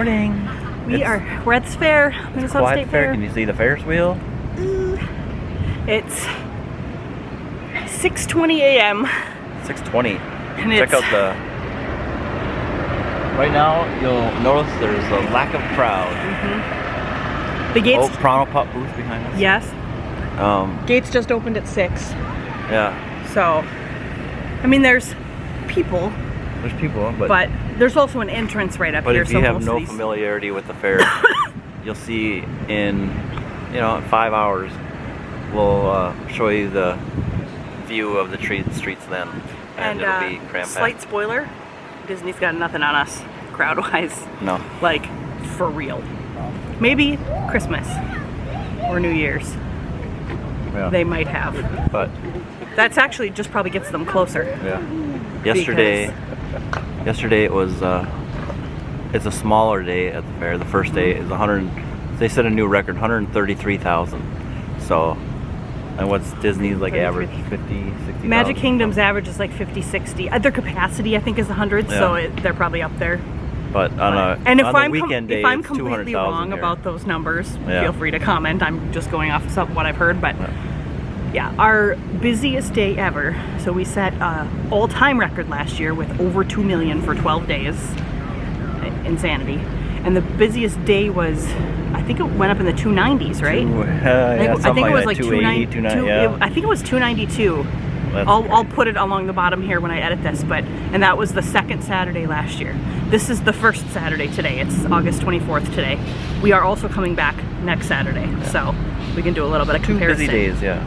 morning. We're at this fair, Minnesota State Fair. Can you see the Ferris wheel? It's 6:20 a.m. 6:20. And Check out the. Right now, you'll notice there's a lack of crowd. The gates. Oh, Prono Pop booth behind us. Yes. Gates just opened at 6. Yeah. So, I mean, there's people. There's people, but there's also an entrance right up here. But if you so have no familiarity with the fair, you'll see in 5 hours, we'll show you the view of the streets then, and it'll be cramped. Slight spoiler: Disney's got nothing on us, crowd-wise. No. Like, for real. Maybe Christmas or New Year's. Yeah. They might have. But that's actually just probably gets them closer. Yeah. Yesterday it was. It's a smaller day at the fair. The first day is 100. They set a new record, 133,000. So, and what's Disney's like average? 50, 60. Magic Kingdom's average is like 50, 60. Their capacity I think is 100, so they're probably up there. But on a weekend day, if I'm it's completely wrong about those numbers, Yeah. feel free to comment. I'm just going off what I've heard, but yeah, our busiest day ever. So we set an all-time record last year with over 2 million for 12 days. Insanity. And the busiest day was, I think it went up in the 290s, right? I think it was like 290. I think it was 292. I'll put it along the bottom here when I edit this, and that was the second Saturday last year. This is the first Saturday today. It's August 24th today. We are also coming back next Saturday, so we can do a little bit of comparison. 2 busy days, yeah.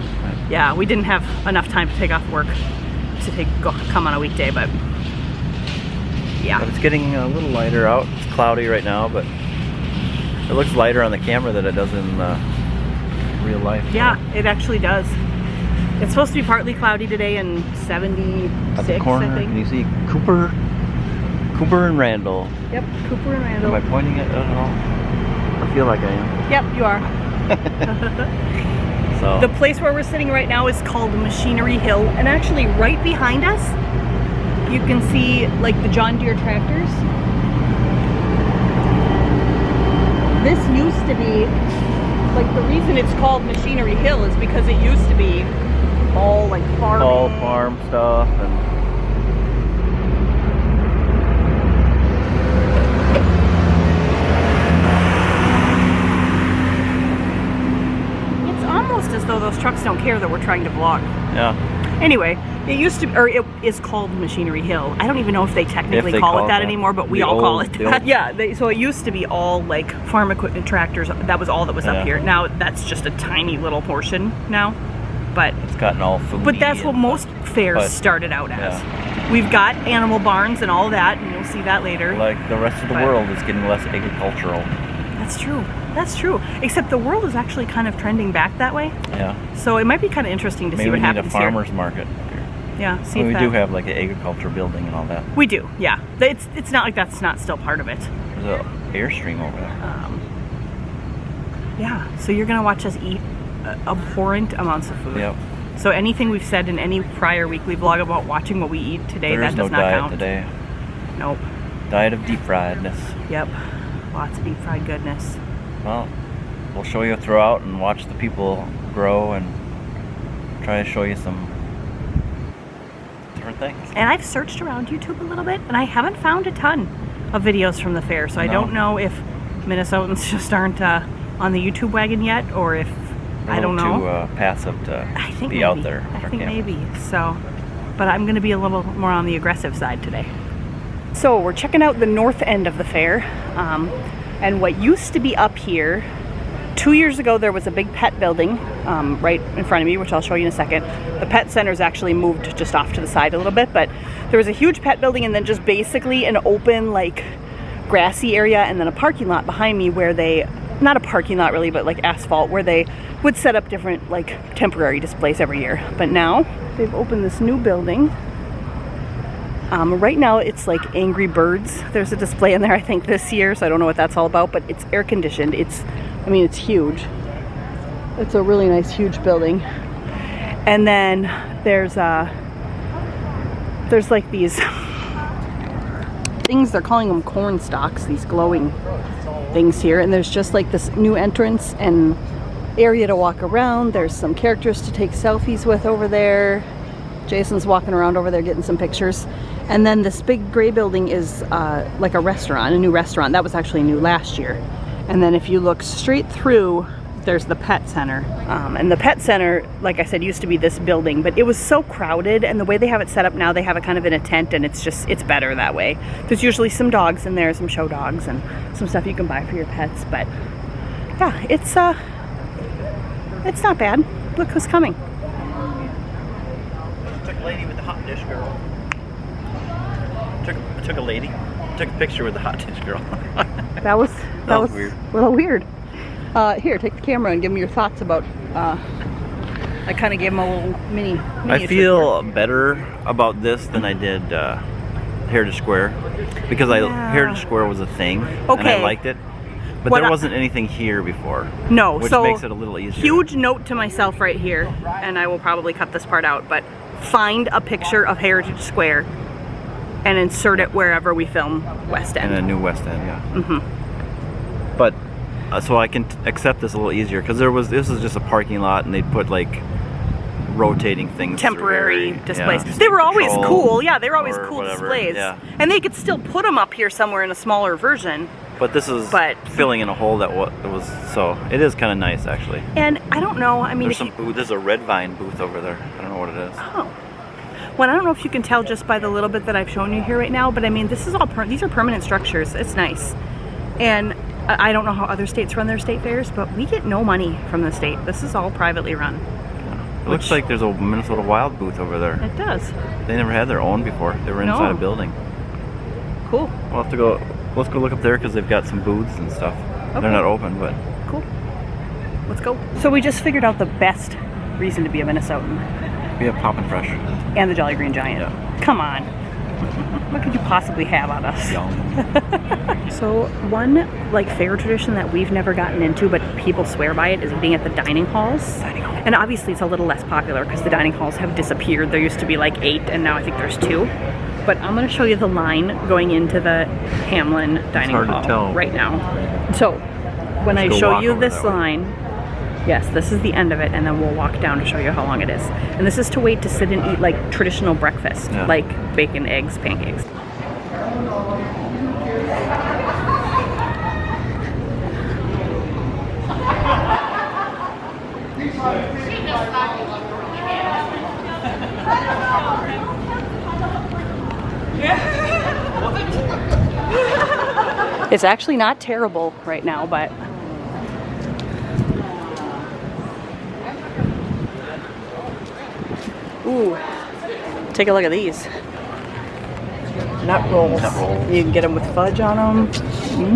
Yeah, we didn't have enough time to take off work to come on a weekday, but yeah. But it's getting a little lighter out. It's cloudy right now, but it looks lighter on the camera than it does in real life. Yeah, it actually does. It's supposed to be partly cloudy today and 76, at the corner, I think. Can you see Cooper and Randall? Yep, Cooper and Randall. Am I pointing at it at all? I feel like I am. Yep, you are. So the place where we're sitting right now is called Machinery Hill, and actually right behind us, you can see like the John Deere tractors. This used to be, like, the reason it's called Machinery Hill is because it used to be all like farming. All farm stuff and it's almost as though those trucks don't care that we're trying to vlog. yeah. Anyway, it used to, or it is called Machinery Hill. I don't even know if they technically call it that anymore, but we all call it that. Yeah, so it used to be all like farm equipment, tractors. That was all that was up here. Now that's just a tiny little portion now, but it's gotten all foodie. But that's what most fairs started out as. Yeah. We've got animal barns and all that, and you'll see that later. Like the rest of the world is getting less agricultural. That's true. That's true. Except the world is actually kind of trending back that way. Yeah. So it might be kind of interesting to see what happens here. Maybe we need a farmer's market here. Yeah, see if we do have like an agriculture building and all that. We do, yeah. It's not like that's not still part of it. There's an Airstream over there. Yeah, so you're gonna watch us eat abhorrent amounts of food. Yep. So anything we've said in any prior weekly vlog about watching what we eat today, that does not count. Today. Nope. Diet of deep friedness. Yep. Lots of deep fried goodness. Well, we'll show you throughout and watch the people grow and try to show you some different things. And I've searched around YouTube a little bit, and I haven't found a ton of videos from the fair, so I don't know if Minnesotans just aren't on the YouTube wagon yet, or if I don't know. Too passive to be out there. I think maybe. So, but I'm going to be a little more on the aggressive side today. So we're checking out the north end of the fair, and what used to be up here. 2 years ago, there was a big pet building right in front of me, which I'll show you in a second. The pet center's actually moved just off to the side a little bit, but there was a huge pet building and then just basically an open, like, grassy area and then a parking lot behind me where they, not a parking lot really, but like asphalt, where they would set up different, like, temporary displays every year. But now they've opened this new building. Right now it's like Angry Birds. There's a display in there, I think, this year, so I don't know what that's all about, but it's air conditioned. It's huge. It's a really nice, huge building. And then there's like these things, they're calling them corn stalks, these glowing things here. And there's just like this new entrance and area to walk around. There's some characters to take selfies with over there. Jason's walking around over there getting some pictures. And then this big gray building is like a restaurant, a new restaurant. That was actually new last year. And then if you look straight through, there's the pet center. And the pet center, like I said, used to be this building, but it was so crowded, and the way they have it set up now, they have it kind of in a tent, and it's better that way. There's usually some dogs in there, some show dogs, and some stuff you can buy for your pets, but yeah, it's not bad. Look who's coming. Took a lady with the hot dish girl. Took a picture with the hot dish girl. That was weird. A little weird. Here, take the camera and give me your thoughts about. I kind of gave him a little mini. I feel better about this than I did Heritage Square, because Heritage Square was a thing and I liked it, but there wasn't anything here before. No, which so makes it a little easier. Huge note to myself right here, and I will probably cut this part out, but find a picture of Heritage Square and insert it wherever we film West End. And a new West End, yeah. Mm-hmm. But so I can accept this a little easier, because this is just a parking lot, and they put like rotating things, temporary displays. Yeah, they were always cool. Yeah, they were always cool whatever, displays. yeah. And they could still put them up here somewhere in a smaller version. But this is filling in a hole that was, so it is kind of nice actually. And I don't know, I mean, there's a Red Vine booth over there. I don't know what it is. Oh. Well, I don't know if you can tell just by the little bit that I've shown you here right now, but I mean, this is all these are permanent structures. It's nice. And I don't know how other states run their state fairs, but we get no money from the state. This is all privately run. It looks like there's a Minnesota Wild booth over there. It does. They never had their own before. They were inside a building. Cool. We'll have to go. Let's go look up there, because they've got some booths and stuff. Okay. They're not open, but cool. Let's go. So we just figured out the best reason to be a Minnesotan. We have Poppin' Fresh and the Jolly Green Giant. Yeah. Come on. What could you possibly have on us? Yum. So one like fair tradition that we've never gotten into, but people swear by it, is eating at the dining halls. And obviously it's a little less popular because the dining halls have disappeared. There used to be like 8, and now I think there's 2. But I'm going to show you the line going into the Hamlin dining hall right now. So when I show you this line, yes, this is the end of it, and then we'll walk down to show you how long it is. And this is to wait to sit and eat like traditional breakfast, like bacon, eggs, pancakes. It's actually not terrible right now, but ooh, take a look at these. Nut rolls. You can get them with fudge on them.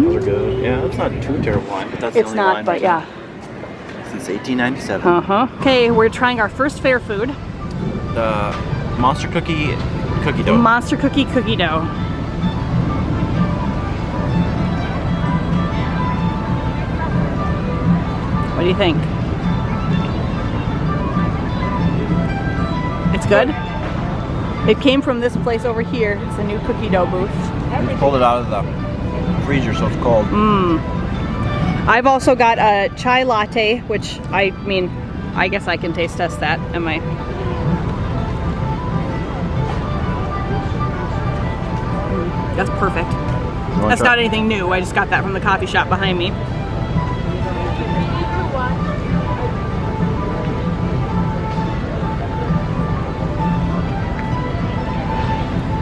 Those are good. Yeah, it's not too terrible line, but that's the only not, line but yeah. Since 1897. Okay, we're trying our first fair food. The Monster Cookie dough. Monster Cookie dough. What do you think? It's good? It came from this place over here. It's a new cookie dough booth. We pulled it out of the freezer, so it's cold. I've also got a chai latte, which I mean, I guess I can taste test that. Am I? That's perfect. That's not anything new. I just got that from the coffee shop behind me.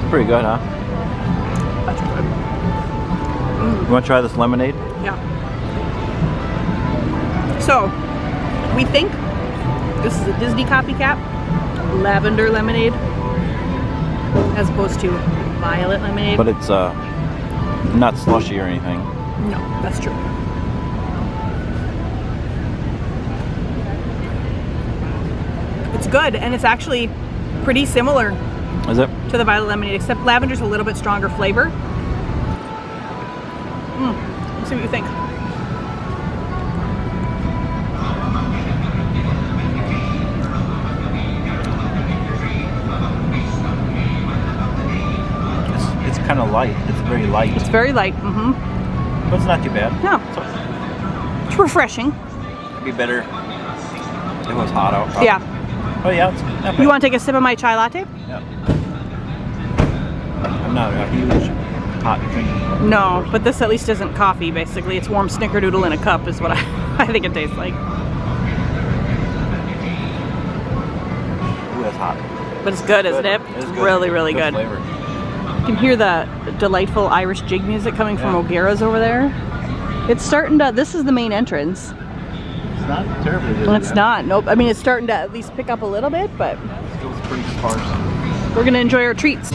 Pretty good, huh? That's good. You want to try this lemonade? Yeah. So, we think this is a Disney copycat, lavender lemonade, as opposed to violet lemonade. But it's not slushy or anything. No, that's true. It's good, and it's actually pretty similar Is it? to the violet lemonade, except lavender's a little bit stronger flavor. Let's see what you think. It's kind of light. It's very It's very light. But it's not too bad. Yeah. It's refreshing. It'd be better if it was hot out. Probably. Yeah. Oh yeah, it's not bad. You want to take a sip of my chai latte? Yeah. I'm not a huge hot drinker. No, but this at least isn't coffee, basically. It's warm snickerdoodle in a cup is what I think it tastes like. Ooh, that's hot. But it's good, isn't it? It's good. Really, really good. Flavor. You can hear the delightful Irish jig music coming from O'Gara's over there. It's starting to, this is the main entrance. It's not terribly good. It's not, nope. I mean, it's starting to at least pick up a little bit, but Still pretty sparse. we're gonna enjoy our treats.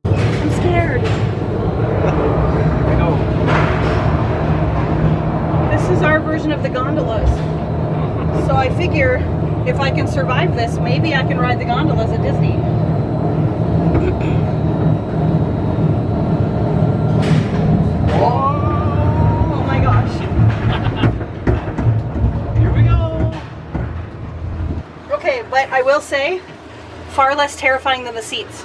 I'm scared. This is our version of the gondolas. So I figure if I can survive this, maybe I can ride the gondolas at Disney. Oh my gosh. Here we go. Okay, but I will say, far less terrifying than the seats.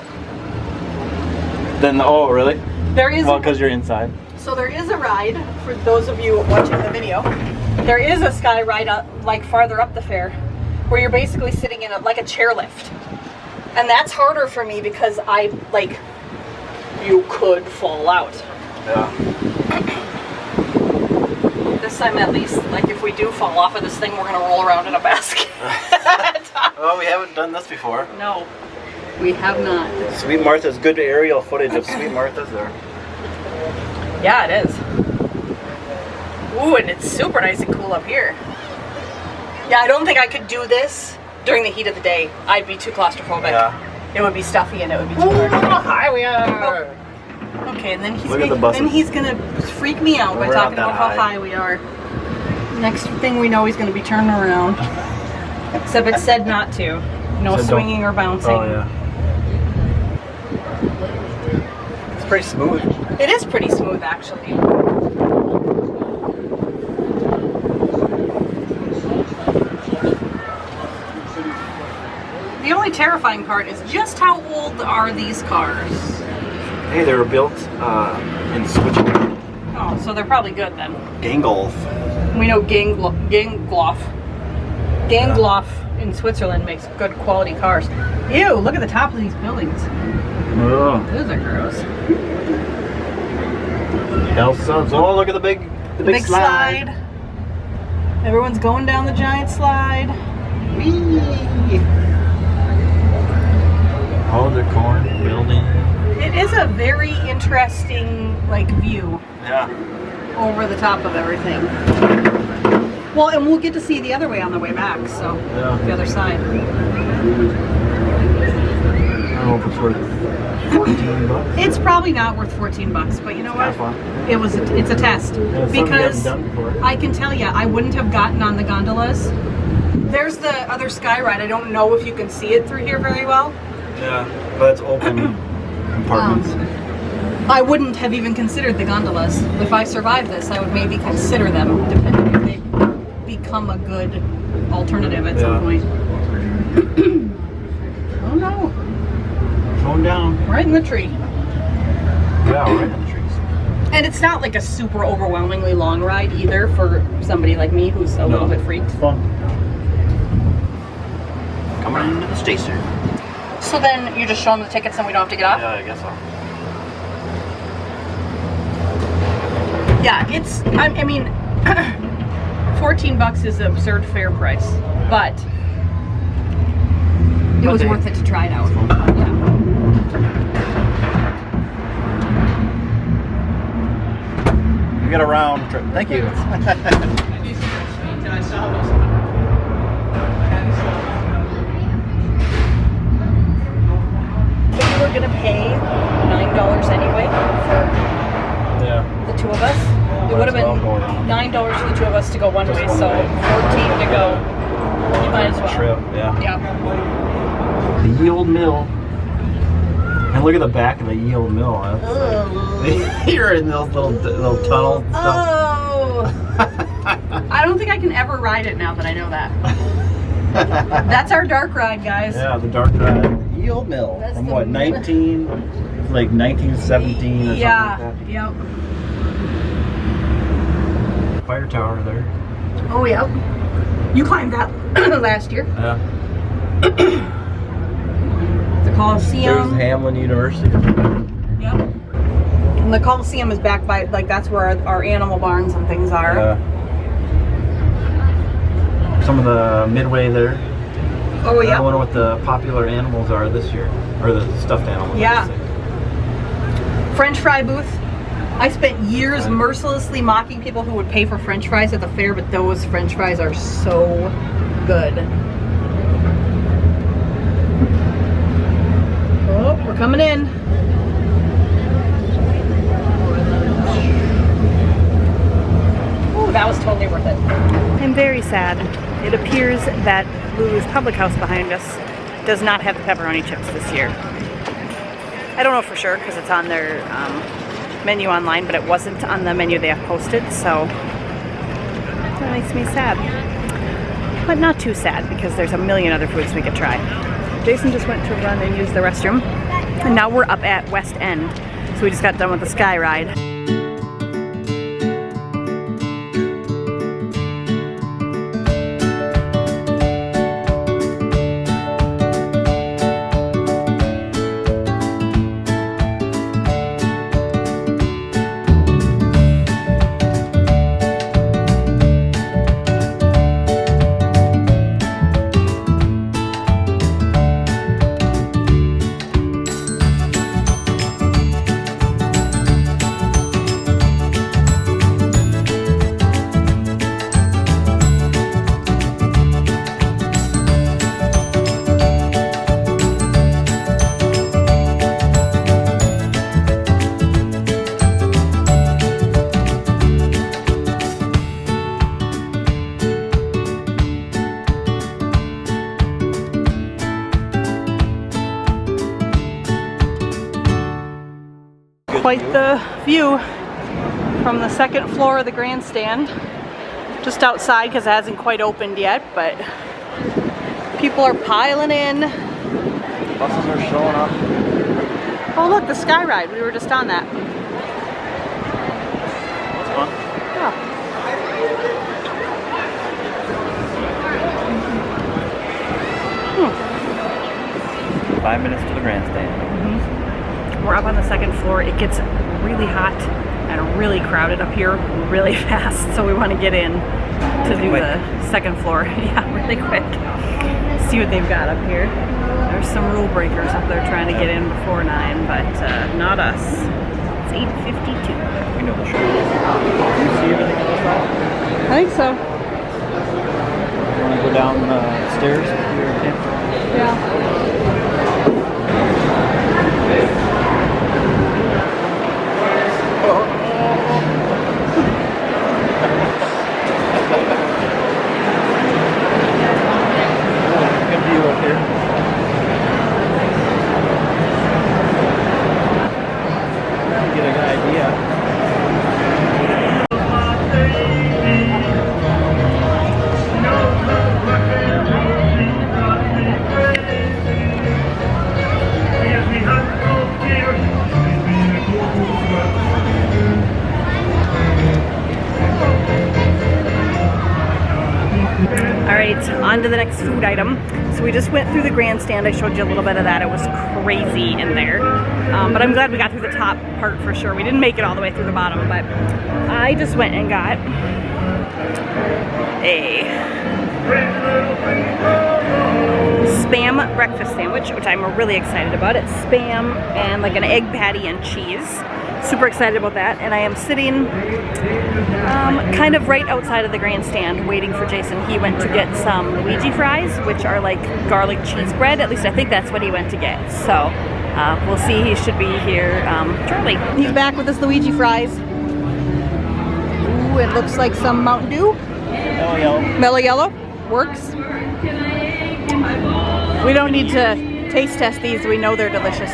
Then oh really? There is Well, because you're inside. So there is a ride, for those of you watching the video, there is a sky ride up, like farther up the fair, where you're basically sitting in like a chairlift. And that's harder for me because you could fall out. Yeah. This time at least, like if we do fall off of this thing, we're gonna roll around in a basket. Oh, we haven't done this before. No, we have not. Sweet Martha's, good aerial footage of Sweet Martha's there. Yeah, it is. Ooh, and it's super nice and cool up here. Yeah, I don't think I could do this during the heat of the day. I'd be too claustrophobic. Yeah. It would be stuffy and it would be too hard. Hi, we are. Okay, and then he's Look at the buses. then he's gonna freak me out by We're not talking about that how high. high we are. Next thing we know, he's gonna be turning around. Except it said not to. No Said swinging or bouncing. Oh yeah. It's pretty smooth. It is pretty smooth, actually. The only terrifying part is just how old are these cars? Hey, they were built in Switzerland. Oh, so they're probably good then. Gangolf. We know Gangloff in Switzerland makes good quality cars. Ew, look at the top of these buildings. Oh. Those are gross. Oh, look at the big Big slide. Everyone's going down the giant slide. Whee! Oh, the corn building. It is a very interesting view Yeah. over the top of everything. Well, and we'll get to see the other way on the way back, so Yeah. the other side. I don't know if it's worth $14. It's probably not worth $14, but you know what? Have fun. It's a test Yeah, it's something you because haven't done before. I can tell you I wouldn't have gotten on the gondolas. There's the other sky ride. I don't know if you can see it through here very well. Yeah, but it's open compartments. I wouldn't have even considered the gondolas. If I survived this, I would maybe consider them, depending if they become a good alternative at some point. Oh no, Going down. right in the tree. Yeah, right in the trees. And it's not like a super overwhelmingly long ride either for somebody like me who's a little bit freaked. It's fun. Coming into the station. So then you just show them the tickets and we don't have to get off? Yeah, I guess so. Yeah, it's, I mean, $14 is an absurd fair price, but it was worth it to try it out. Yeah. We got a round trip. Thank you. We were gonna pay $9 anyway for the two of us. It would have been $9 for the two of us to go one way, so 14 to go. You might as well. Trip, yeah. Yeah. The Ye Old Mill. And look at the back of the Ye Old Mill. You're in those little tunnels and stuff. Oh! I don't think I can ever ride it now that I know that. That's our dark ride, guys. Yeah, the dark ride. Ye Old Mill. That's From the- what, 1917 or Yeah. something like Yep. that? Fire tower there. Oh, yep. You climbed that last year. Yeah. The There's Coliseum. Hamlin University. Yep. And the Coliseum is back by, like, that's where our animal barns and things are. Some of the midway there. Oh, I yeah. wonder what the popular animals are this year. Or the stuffed animals. I Yeah. should say. French fry booth. I spent years mercilessly mocking people who would pay for French fries at the fair, but those French fries are so good. Oh, we're coming in. Ooh, that was totally worth it. I'm very sad. It appears that Lulu's Public House behind us does not have the pepperoni chips this year. I don't know for sure because it's on their menu online, but it wasn't on the menu they have posted, so that makes me sad. But not too sad because there's a million other foods we could try. Jason just went to run and use the restroom, and now we're up at West End. So we just got done with the Sky Ride. Quite the view from the second floor of the grandstand. Just outside because it hasn't quite opened yet, but people are piling in. Buses are showing up. Oh look, the Sky Ride. We were just on that. That's fun. Yeah. 5 minutes to the grandstand. We're up on the second floor. It gets really hot and really crowded up here really fast, so we want to get in to do the second floor. Yeah, really quick. See what they've got up here. There's some rule breakers up there trying to get in before 9, but not us. It's 8:52. We know the show. Can you see everything on this side? I think so. You want to go down the stairs with your camp? Yeah. Good view up here. Get a good idea. All right, on to the next food item. So we just went through the grandstand. I showed you a little bit of that. It was crazy in there. But I'm glad we got through the top part for sure. We didn't make it all the way through the bottom, but I just went and got a Spam breakfast sandwich, which I'm really excited about. It's Spam and like an egg patty and cheese. Super excited about that. And I am sitting kind of right outside of the grandstand waiting for Jason. He went to get some Luigi fries, which are like garlic cheese bread. At least I think that's what he went to get. So we'll see. He should be here shortly. He's back with his Luigi fries. Ooh, it looks like some Mountain Dew. Mellow yellow. Mellow yellow. Works. We don't need to taste test these. We know they're delicious.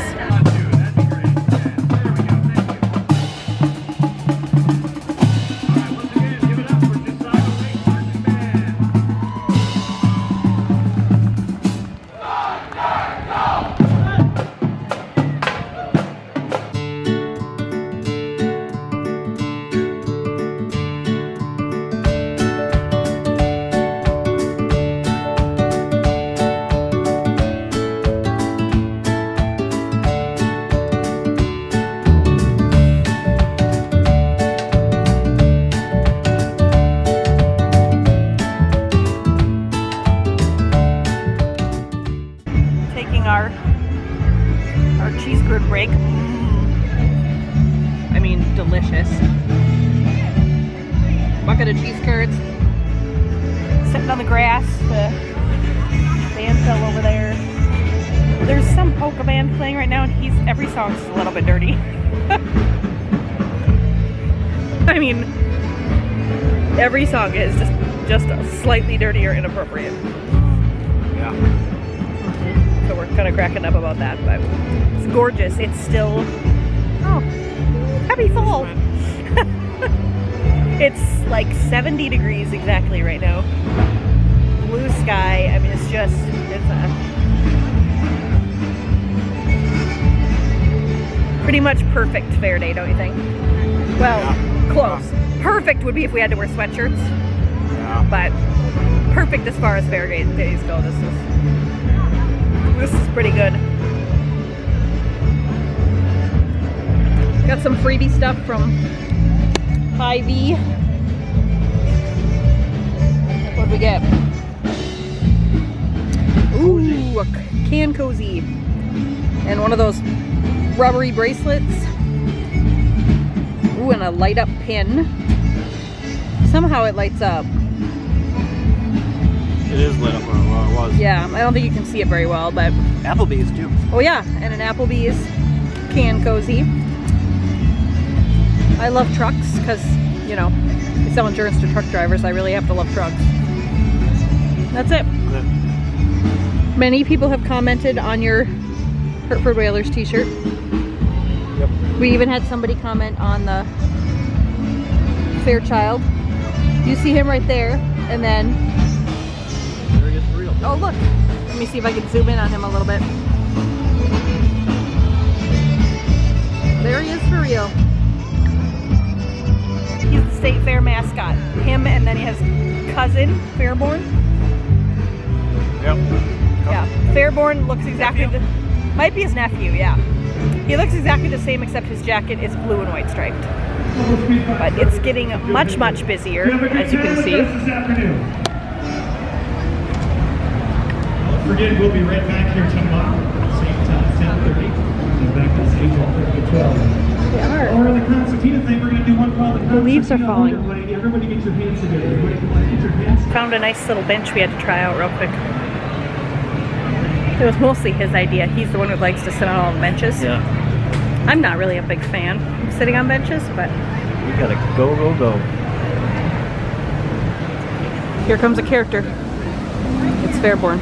Our cheese curd break. I mean, delicious. Bucket of cheese curds. Sitting on the grass. The band fell over there. There's some polka band playing right now, and every song's a little bit dirty. I mean, every song is just slightly dirty or inappropriate. Yeah. So we're kind of cracking up about that, but it's gorgeous. It's still, oh, happy fall. It's like 70 degrees exactly right now. Blue sky. I mean, it's a pretty much perfect fair day, don't you think? Well, yeah. Close. Perfect would be if we had to wear sweatshirts. Yeah. But perfect as far as fair days go. This is pretty good. Got some freebie stuff from Hy-Vee. What did we get? Ooh, a can cozy. And one of those rubbery bracelets. Ooh, and a light up pin. Somehow it lights up. It is lit up where it was. Yeah, I don't think you can see it very well, but... Applebee's too. Oh yeah, and an Applebee's can cozy. I love trucks because, you know, we sell insurance to truck drivers. I really have to love trucks. That's it. Good. Many people have commented on your Hertford Whalers t-shirt. Yep. We even had somebody comment on the Fairchild. You see him right there, and then... There he is for real. Oh, look. Let me see if I can zoom in on him a little bit. There he is for real. He's the state fair mascot. Him, and then he has cousin, Fairborn. Yep. Yeah. Fairborn looks exactly the... Might be his nephew, yeah. He looks exactly the same except his jacket is blue and white striped. But it's getting much, much busier, as you can see. Don't forget, we'll be right back here tomorrow, same time, 10:30. And back to stage 12. They are. Or the concertina thing, we're going to do one called the leaves are falling. Everybody get your hands together. Everybody get your hands together. Found a nice little bench we had to try out real quick. It was mostly his idea. He's the one who likes to sit on all the benches. Yeah. I'm not really a big fan of sitting on benches, but... We gotta go, go, go. Here comes a character. It's Fairborn.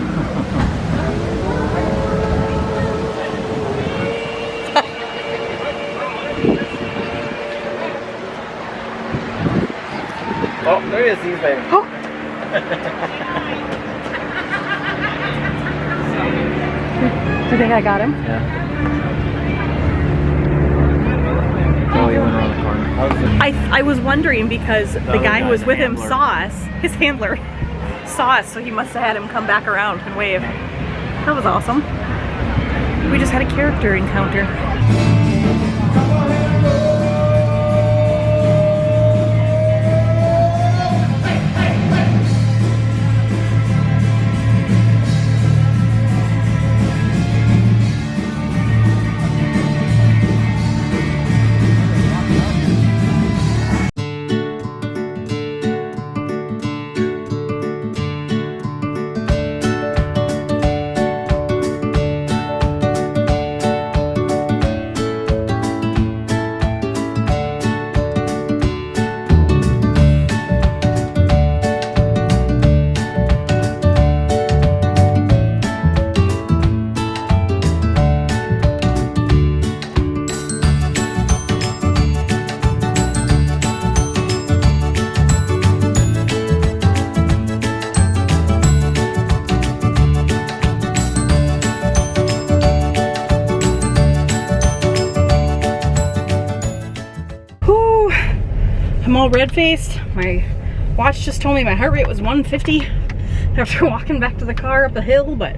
Oh, there he is, he's there. Oh. Do you think I got him? Yeah. Oh, he went around the corner. I was wondering because the guy who was with him saw us, his handler just saw us, so he must have had him come back around and wave. That was awesome. We just had a character encounter. I'm all red-faced. My watch just told me my heart rate was 150 after walking back to the car up the hill, but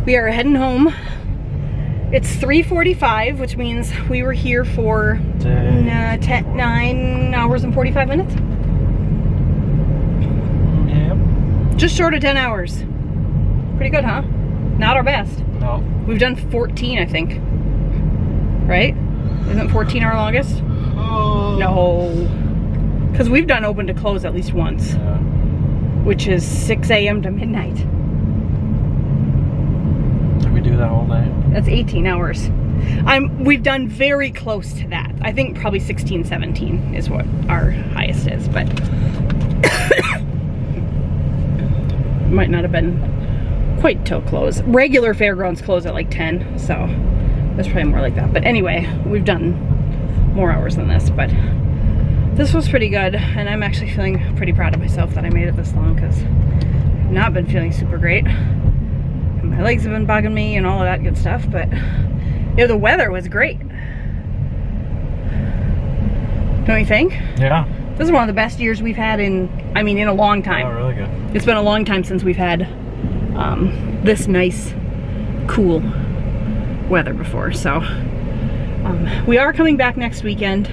we are heading home. It's 3:45, which means we were here for 9 hours and 45 minutes. Yep. Just short of 10 hours. Pretty good, huh? Not our best. No. We've done 14, I think. Right? Isn't 14 our longest? Oh. No. Because we've done open to close at least once, Yeah. which is 6 a.m. to midnight. Did we do that all night? That's 18 hours. We've done very close to that. I think probably 16, 17 is what our highest is, but might not have been quite till close. Regular fairgrounds close at like 10, so it's probably more like that. But anyway, we've done more hours than this, but this was pretty good, and I'm actually feeling pretty proud of myself that I made it this long, because I've not been feeling super great. And my legs have been bugging me and all of that good stuff, but you know, the weather was great. Don't you think? Yeah. This is one of the best years we've had in a long time. Oh, really good. It's been a long time since we've had this nice, cool weather before. So we are coming back next weekend.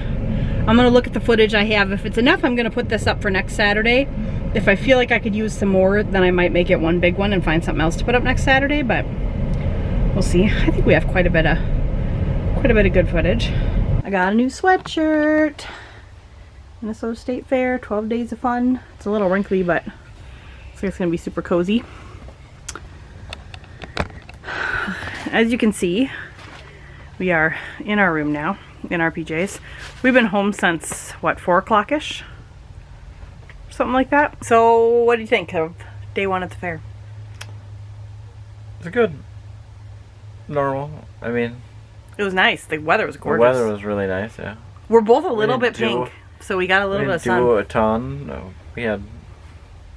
I'm gonna look at the footage I have. If it's enough, I'm gonna put this up for next Saturday. If I feel like I could use some more, then I might make it one big one and find something else to put up next Saturday, but we'll see. I think we have quite a bit of good footage. I got a new sweatshirt. Minnesota State Fair, 12 Days of Fun. It's a little wrinkly, but I think it's gonna be super cozy. As you can see, we are in our room now, in our PJs. We've been home since, what, 4 o'clock-ish? Something like that. So, what do you think of day 1 at the fair? It's good. Normal. I mean, It was nice. The weather was the gorgeous. weather was really nice, yeah. We're both a little bit didn't do- pink, so we got a We little bit of didn't sun. do a ton. No, we had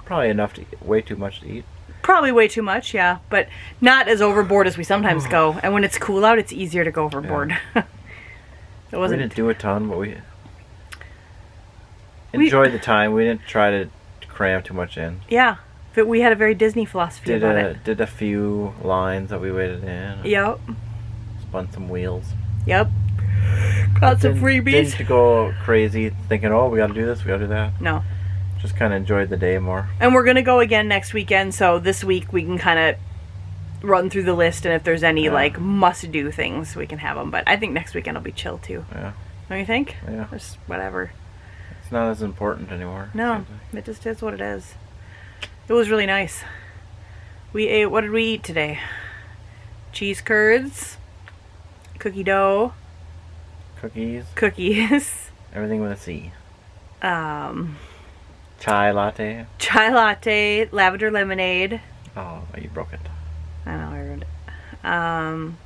probably enough to eat, way too much to eat. Probably way too much, yeah, but not as overboard as we sometimes go. And when it's cool out, it's easier to go overboard. It We wasn't. didn't do a ton, but we enjoyed the time. We didn't try to cram too much in. Yeah, but we had a very Disney philosophy about it. Did a few lines that we waited in. Yep, Spun some wheels. yep. Got some Didn't freebies. go crazy thinking, oh, we gotta do this, we gotta do that. No. Just kind of enjoyed the day more. And we're gonna go again next weekend, so this week we can kind of run through the list, and if there's any Yeah. like must-do things, we can have them. But I think next weekend will be chill too. Yeah, Don't you think? yeah. Just whatever. It's not as important anymore. No, seems like. it just is what it is. It was really nice. We ate. What did we eat today? Cheese curds, cookie dough, Cookies, cookies, everything with a C. chai Chai latte, lavender lemonade. Oh, you broke it. I know, I ruined it.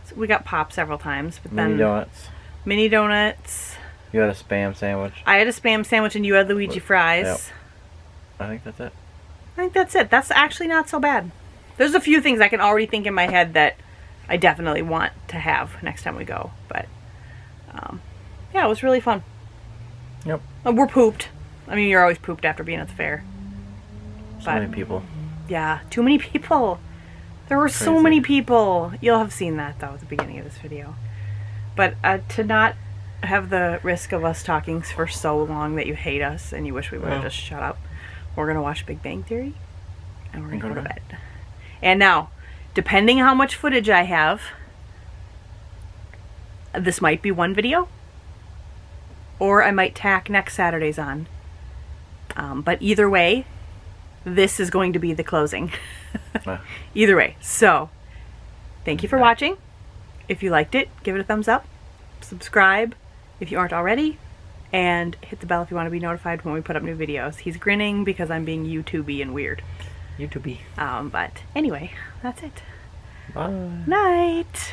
So we got pop several times, but Mini then donuts. mini donuts. You had a Spam sandwich. I had a Spam sandwich and you had Luigi fries. Yep. I think that's it. I think that's it. That's actually not so bad. There's a few things I can already think in my head that I definitely want to have next time we go. But, yeah, it was really fun. Yep. We're pooped. I mean, you're always pooped after being at the fair. So many people. Yeah, too many people. There were so Crazy. many people. You'll have seen that though at the beginning of this video. But to not have the risk of us talking for so long that you hate us and you wish we would have Yeah. just shut up, we're gonna watch Big Bang Theory and we're gonna go to Okay. bed. And now, depending how much footage I have, this might be one video, or I might tack next Saturday's on. But either way, this is going to be the closing. Either way. So, thank you for watching. If you liked it, give it a thumbs up. Subscribe if you aren't already. And hit the bell if you want to be notified when we put up new videos. He's grinning because I'm being YouTubey and weird. YouTube. But anyway, that's it. Bye. Night.